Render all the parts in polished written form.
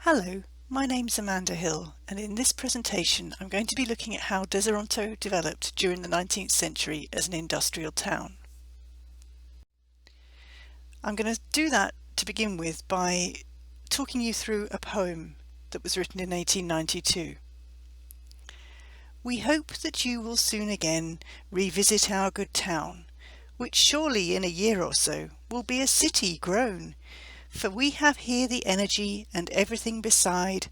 Hello, my name's Amanda Hill, and in this presentation I'm going to be looking at how Deseronto developed during the 19th century as an industrial town. I'm going to do that to begin with by talking you through a poem that was written in 1892. We hope that you will soon again revisit our good town, which surely in a year or so will be a city grown, for we have here the energy and everything beside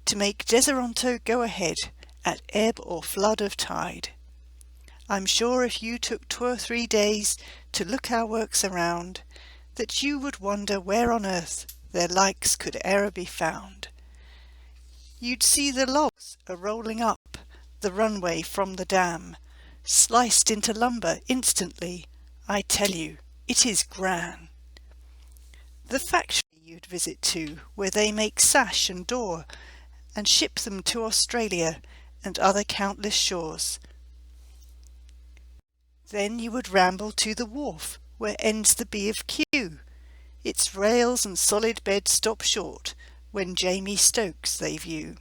to make Deseronto go ahead at ebb or flood of tide. I'm sure if you took 2 or 3 days to look our works around, that you would wonder where on earth their likes could e'er be found. You'd see the logs a-rolling up the runway from the dam, sliced into lumber instantly. I tell you, it is gran. The factory you'd visit to, where they make sash and door, and ship them to Australia and other countless shores. Then you would ramble to the wharf, where ends the B of Q. Its rails and solid bed stop short when Jamie Stokes they view.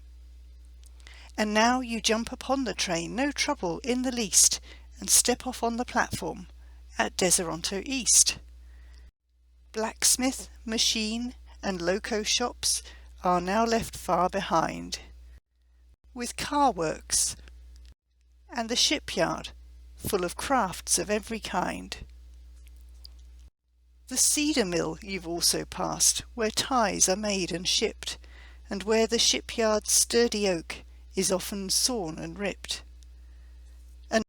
And now you jump upon the train, no trouble in the least, and step off on the platform at Deseronto East. Blacksmith, machine, and loco shops are now left far behind, with car works and the shipyard full of crafts of every kind. The cedar mill you've also passed, where ties are made and shipped, and where the shipyard's sturdy oak is often sawn and ripped.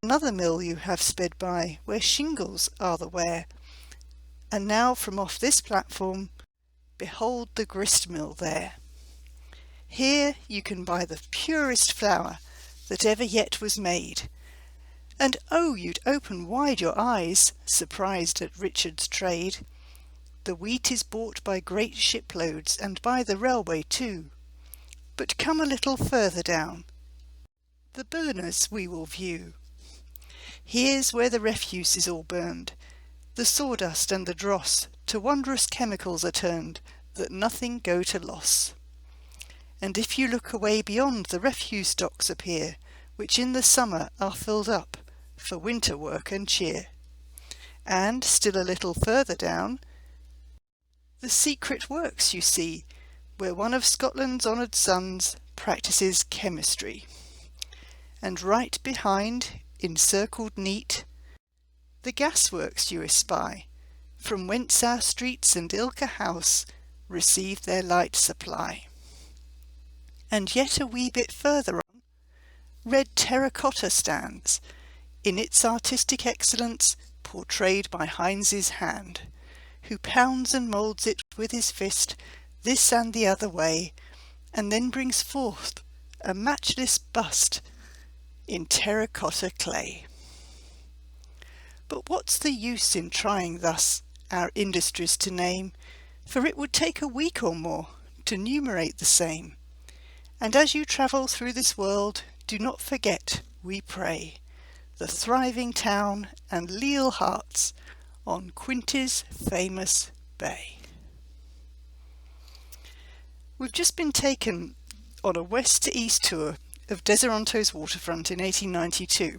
Another mill you have sped by, where shingles are the wear, and now from off this platform, behold the grist mill there. Here you can buy the purest flour that ever yet was made. And oh, you'd open wide your eyes, surprised at Richard's trade. The wheat is bought by great shiploads, and by the railway too. But come a little further down, the burners we will view. Here's where the refuse is all burned. The sawdust and the dross to wondrous chemicals are turned, that nothing go to loss. And if you look away beyond, the refuse stocks appear, which in the summer are filled up for winter work and cheer. And still a little further down, the secret works you see, where one of Scotland's honoured sons practises chemistry. And right behind, encircled neat, the gasworks you espy, from whence our streets and ilka house receive their light supply. And yet a wee bit further on, red terracotta stands, in its artistic excellence portrayed by Heinz's hand, who pounds and moulds it with his fist this and the other way, and then brings forth a matchless bust in terracotta clay. But what's the use in trying thus our industries to name, for it would take a week or more to numerate the same. And as you travel through this world, do not forget, we pray, the thriving town and leal hearts on Quinty's famous bay. We've just been taken on a west to east tour of Deseronto's waterfront in 1892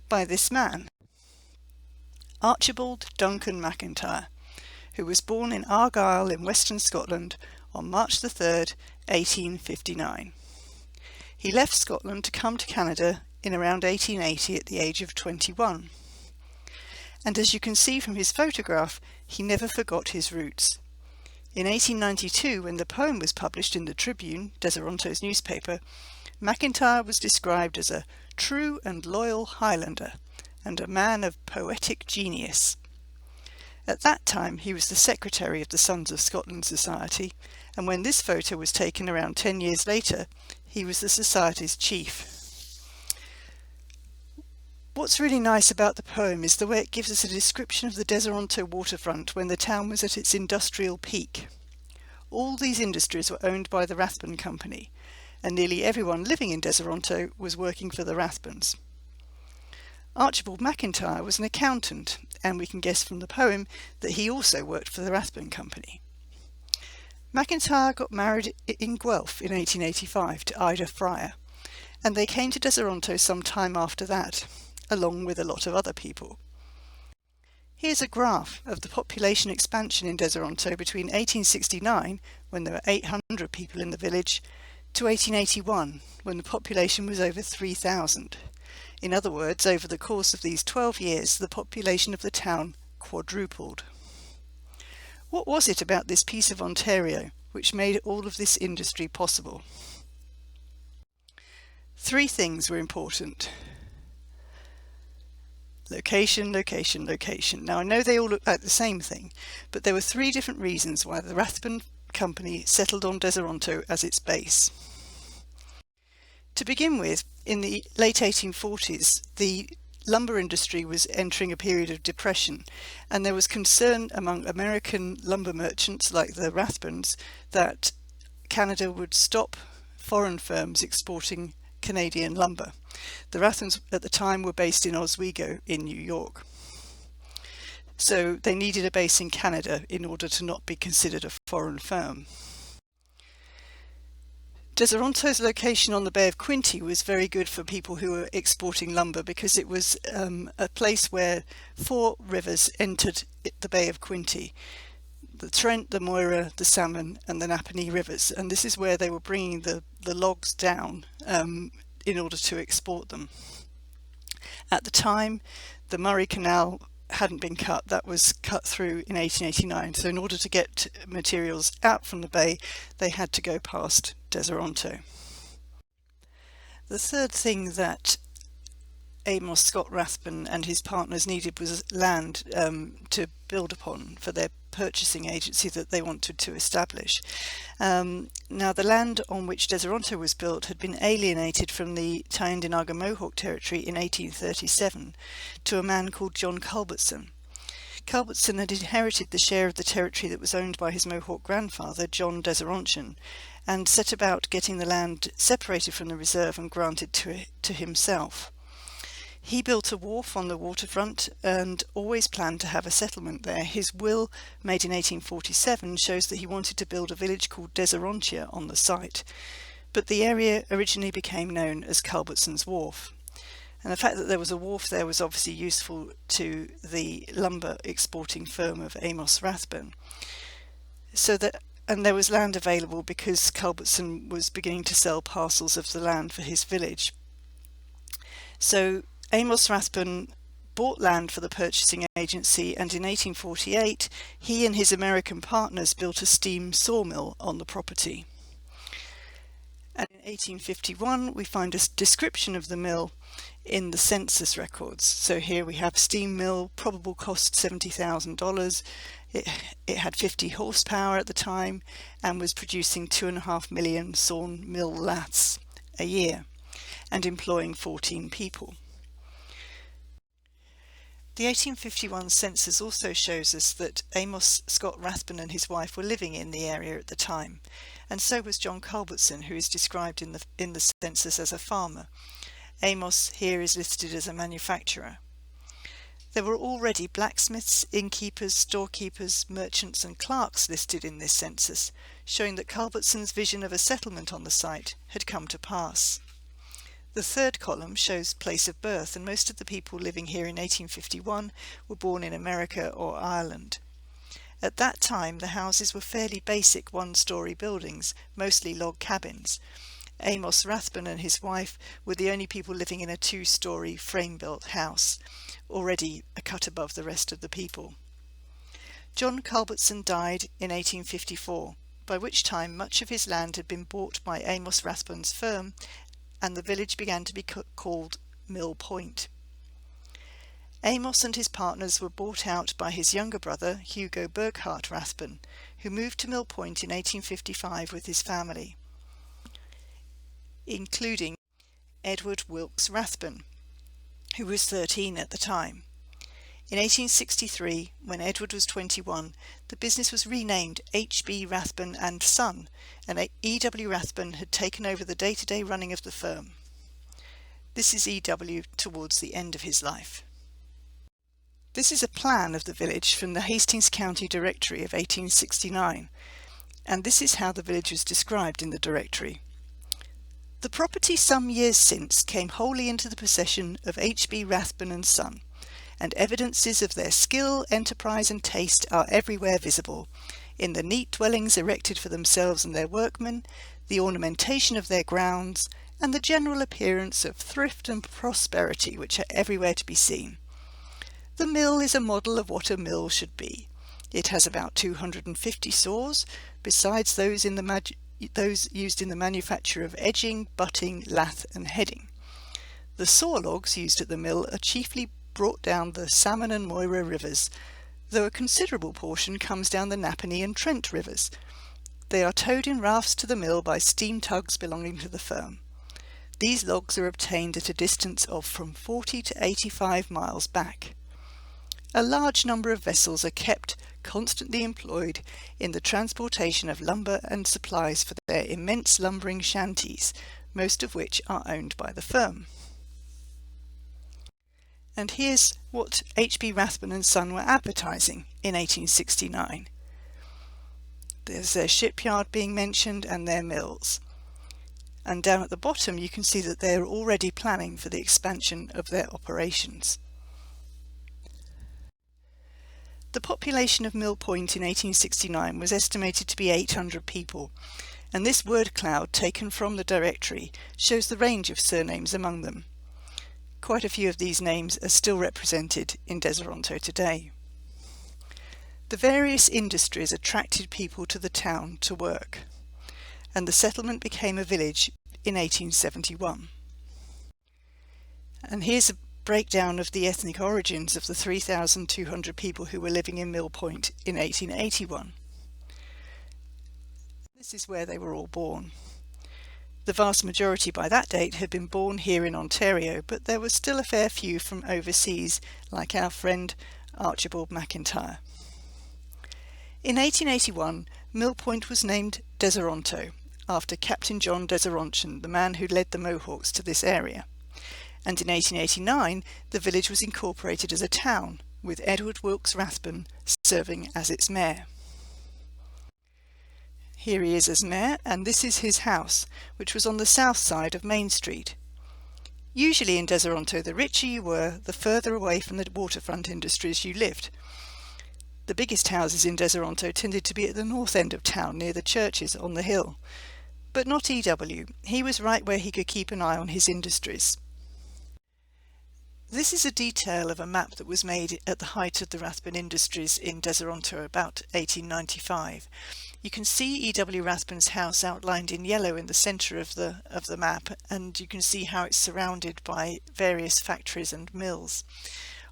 by this man, Archibald Duncan MacIntyre, who was born in Argyll in western Scotland on March the 3rd, 1859. He left Scotland to come to Canada in around 1880 at the age of 21. And as you can see from his photograph, he never forgot his roots. In 1892, when the poem was published in the Tribune, Deseronto's newspaper, MacIntyre was described as a true and loyal Highlander, and a man of poetic genius. At that time he was the secretary of the Sons of Scotland Society, and when this photo was taken around 10 years later, he was the Society's chief. What's really nice about the poem is the way it gives us a description of the Deseronto waterfront when the town was at its industrial peak. All these industries were owned by the Rathbone Company, and nearly everyone living in Deseronto was working for the Rathbones. Archibald MacIntyre was an accountant, and we can guess from the poem that he also worked for the Rathbone Company. McIntyre got married in Guelph in 1885 to Ida Fryer, and they came to Deseronto some time after that, along with a lot of other people. Here's a graph of the population expansion in Deseronto between 1869, when there were 800 people in the village, to 1881, when the population was over 3,000. In other words, over the course of these 12 years, the population of the town quadrupled. What was it about this piece of Ontario which made all of this industry possible? Three things were important. Location, location, location. Now I know they all look like the same thing, but there were three different reasons why the Rathbun Company settled on Deseronto as its base. To begin with, in the late 1840s, the lumber industry was entering a period of depression, and there was concern among American lumber merchants like the Rathbuns that Canada would stop foreign firms exporting Canadian lumber. The Rathbuns at the time were based in Oswego in New York. So they needed a base in Canada in order to not be considered a foreign firm. Deseronto's location on the Bay of Quinte was very good for people who were exporting lumber because it was a place where four rivers entered the Bay of Quinte: the Trent, the Moira, the Salmon and the Napanee rivers, and this is where they were bringing the logs down in order to export them. At the time, the Murray Canal hadn't been cut. That was cut through in 1889, so in order to get materials out from the bay they had to go past Deseronto. The third thing that Amos Scott Rathbun and his partners needed was land to build upon for their purchasing agency that they wanted to establish. Now the land on which Deseronto was built had been alienated from the Tyendinaga Mohawk territory in 1837 to a man called John Culbertson. Culbertson had inherited the share of the territory that was owned by his Mohawk grandfather, John Deserontian, and set about getting the land separated from the reserve and granted to himself. He built a wharf on the waterfront and always planned to have a settlement there. His will, made in 1847, shows that he wanted to build a village called Deserontia on the site, but the area originally became known as Culbertson's Wharf. And the fact that there was a wharf there was obviously useful to the lumber exporting firm of Amos Rathbun. And there was land available because Culbertson was beginning to sell parcels of the land for his village. So Amos Rathbun bought land for the purchasing agency, and in 1848 he and his American partners built a steam sawmill on the property. And in 1851 we find a description of the mill in the census records. So here we have steam mill, probable cost $70,000. It had 50 horsepower at the time and was producing 2.5 million sawn mill laths a year and employing 14 people. The 1851 census also shows us that Amos Scott Rathbun and his wife were living in the area at the time, and so was John Culbertson, who is described in the census as a farmer. Amos here is listed as a manufacturer. There were already blacksmiths, innkeepers, storekeepers, merchants and clerks listed in this census, showing that Culbertson's vision of a settlement on the site had come to pass. The third column shows place of birth, and most of the people living here in 1851 were born in America or Ireland. At that time the houses were fairly basic one-storey buildings, mostly log cabins. Amos Rathbun and his wife were the only people living in a two-storey frame-built house, already a cut above the rest of the people. John Culbertson died in 1854, by which time much of his land had been bought by Amos Rathbun's firm, and the village began to be called Mill Point. Amos and his partners were bought out by his younger brother, Hugo Burghardt Rathbun, who moved to Mill Point in 1855 with his family, including Edward Wilkes Rathbun, who was 13 at the time. In 1863, when Edward was 21, the business was renamed H.B. Rathbun and Son, and E.W. Rathbun had taken over the day-to-day running of the firm. This is E.W. towards the end of his life. This is a plan of the village from the Hastings County Directory of 1869. and this is how the village was described in the directory. The property some years since came wholly into the possession of H.B. Rathbone and Son, and evidences of their skill, enterprise and taste are everywhere visible, in the neat dwellings erected for themselves and their workmen, the ornamentation of their grounds, and the general appearance of thrift and prosperity which are everywhere to be seen. The mill is a model of what a mill should be. It has about 250 saws, besides those used in the manufacture of edging, butting, lath and heading. The saw logs used at the mill are chiefly brought down the Salmon and Moira rivers, though a considerable portion comes down the Napanee and Trent rivers. They are towed in rafts to the mill by steam tugs belonging to the firm. These logs are obtained at a distance of from 40 to 85 miles back. A large number of vessels are kept constantly employed in the transportation of lumber and supplies for their immense lumbering shanties, most of which are owned by the firm. And here's what H.B. Rathbone and Son were advertising in 1869. There's their shipyard being mentioned and their mills. And down at the bottom you can see that they're already planning for the expansion of their operations. The population of Mill Point in 1869 was estimated to be 800 people, and this word cloud taken from the directory shows the range of surnames among them. Quite a few of these names are still represented in Deseronto today. The various industries attracted people to the town to work, and the settlement became a village in 1871. And here's a breakdown of the ethnic origins of the 3,200 people who were living in Mill Point in 1881. This is where they were all born. The vast majority by that date had been born here in Ontario, but there was still a fair few from overseas, like our friend Archibald McIntyre. In 1881, Mill Point was named Deseronto, after Captain John Deseronto, the man who led the Mohawks to this area. And in 1889 the village was incorporated as a town, with Edward Wilkes Rathbone serving as its mayor. Here he is as mayor, and this is his house, which was on the south side of Main Street. Usually in Deseronto, the richer you were, the further away from the waterfront industries you lived. The biggest houses in Deseronto tended to be at the north end of town, near the churches on the hill. But not E.W. He was right where he could keep an eye on his industries. This is a detail of a map that was made at the height of the Rathbone Industries in Deseronto about 1895. You can see E.W. Rathbone's house outlined in yellow in the centre of the map, and you can see how it's surrounded by various factories and mills.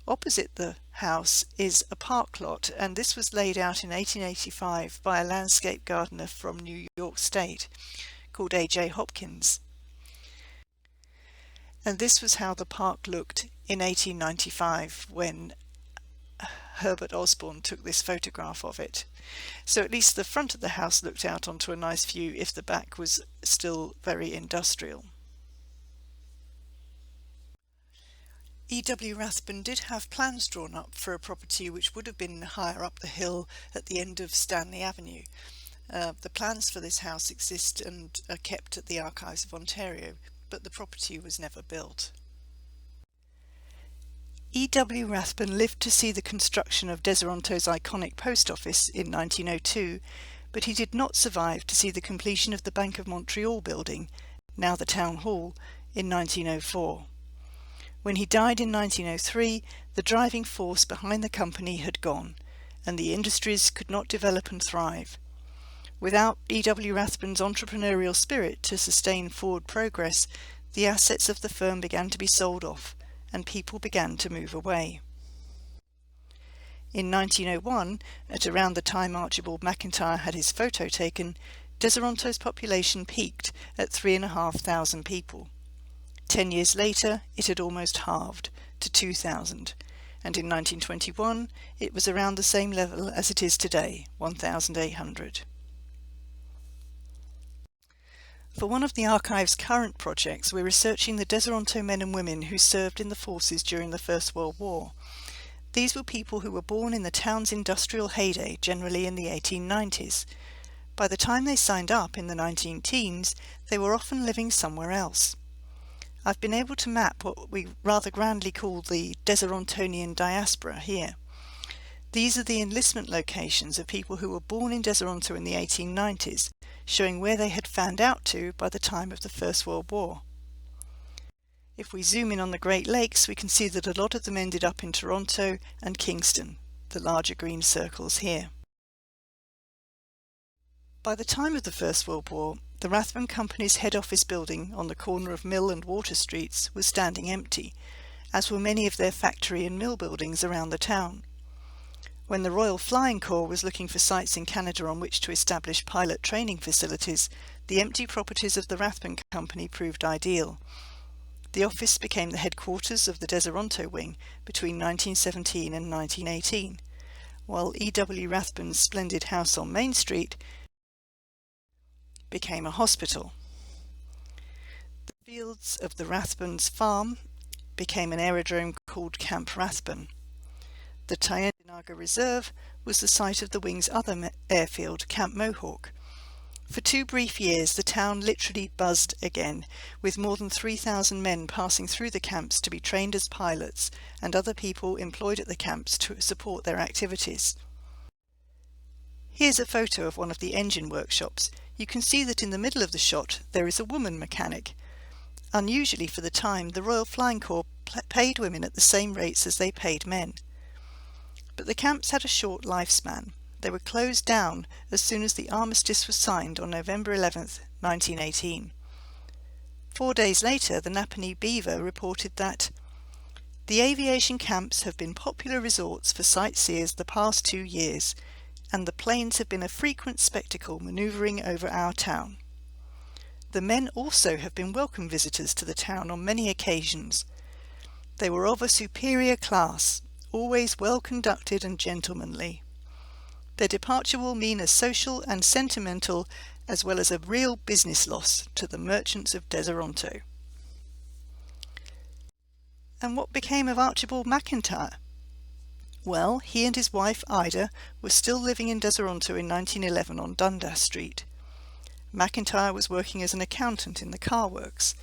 Opposite the house is a park lot, and this was laid out in 1885 by a landscape gardener from New York State called A.J. Hopkins. And this was how the park looked in 1895 when Herbert Osborne took this photograph of it. So at least the front of the house looked out onto a nice view if the back was still very industrial. E.W. Rathbone did have plans drawn up for a property which would have been higher up the hill at the end of Stanley Avenue. The plans for this house exist and are kept at the Archives of Ontario, but the property was never built. E.W. Rathbone lived to see the construction of Deseronto's iconic post office in 1902, but he did not survive to see the completion of the Bank of Montreal building, now the Town Hall, in 1904. When he died in 1903, the driving force behind the company had gone, and the industries could not develop and thrive. Without E.W. Rathbone's entrepreneurial spirit to sustain forward progress, the assets of the firm began to be sold off, and people began to move away. In 1901, at around the time Archibald McIntyre had his photo taken, Deseronto's population peaked at 3,500 people. 10 years later, it had almost halved to 2,000, and in 1921 it was around the same level as it is today, 1,800. For one of the archive's current projects, we're researching the Deseronto men and women who served in the forces during the First World War. These were people who were born in the town's industrial heyday, generally in the 1890s. By the time they signed up in the 19-teens, they were often living somewhere else. I've been able to map what we rather grandly call the Deserontonian diaspora here. These are the enlistment locations of people who were born in Deseronto in the 1890s, showing where they had fanned out to by the time of the First World War. If we zoom in on the Great Lakes, we can see that a lot of them ended up in Toronto and Kingston, the larger green circles here. By the time of the First World War, the Rathbone Company's head office building on the corner of Mill and Water Streets was standing empty, as were many of their factory and mill buildings around the town. When the Royal Flying Corps was looking for sites in Canada on which to establish pilot training facilities, the empty properties of the Rathbone Company proved ideal. The office became the headquarters of the Deseronto wing between 1917 and 1918, while E.W. Rathbone's splendid house on Main Street became a hospital. The fields of the Rathbones' farm became an aerodrome called Camp Rathbone. The Tynedinaga Reserve was the site of the wing's other airfield, Camp Mohawk. For 2 brief years, the town literally buzzed again, with more than 3,000 men passing through the camps to be trained as pilots and other people employed at the camps to support their activities. Here's a photo of one of the engine workshops. You can see that in the middle of the shot there is a woman mechanic. Unusually for the time, the Royal Flying Corps paid women at the same rates as they paid men. But the camps had a short lifespan. They were closed down as soon as the armistice was signed on November 11th, 1918. 4 days later, the Napanee Beaver reported that the aviation camps have been popular resorts for sightseers the past 2 years, and the planes have been a frequent spectacle manoeuvring over our town. The men also have been welcome visitors to the town on many occasions. They were of a superior class, always well conducted and gentlemanly. Their departure will mean a social and sentimental as well as a real business loss to the merchants of Deseronto. And what became of Archibald McIntyre? Well, he and his wife Ida were still living in Deseronto in 1911 on Dundas Street. McIntyre was working as an accountant in the car works.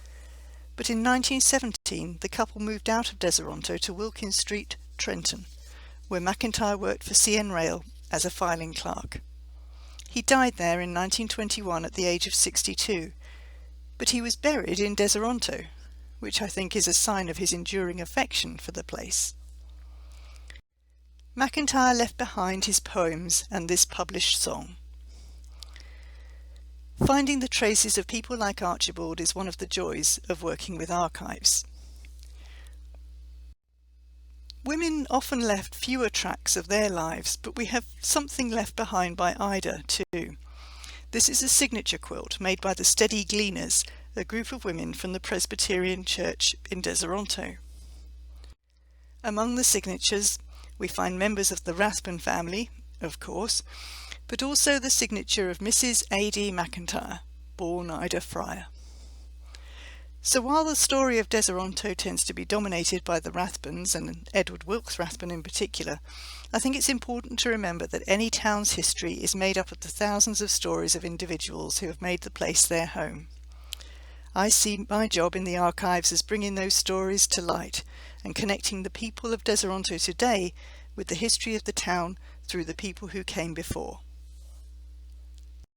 But in 1917 the couple moved out of Deseronto to Wilkins Street, Trenton, where McIntyre worked for CN Rail as a filing clerk. He died there in 1921 at the age of 62, but he was buried in Deseronto, which I think is a sign of his enduring affection for the place. McIntyre left behind his poems and this published song. Finding the traces of people like Archibald is one of the joys of working with archives. Women often left fewer tracks of their lives, but we have something left behind by Ida too. This is a signature quilt made by the Steady Gleaners, a group of women from the Presbyterian Church in Deseronto. Among the signatures we find members of the Rathbone family, of course, but also the signature of Mrs. A.D. McIntyre, born Ida Fryer. So while the story of Deseronto tends to be dominated by the Rathbones, and Edward Wilkes Rathbone in particular, I think it's important to remember that any town's history is made up of the thousands of stories of individuals who have made the place their home. I see my job in the archives as bringing those stories to light and connecting the people of Deseronto today with the history of the town through the people who came before.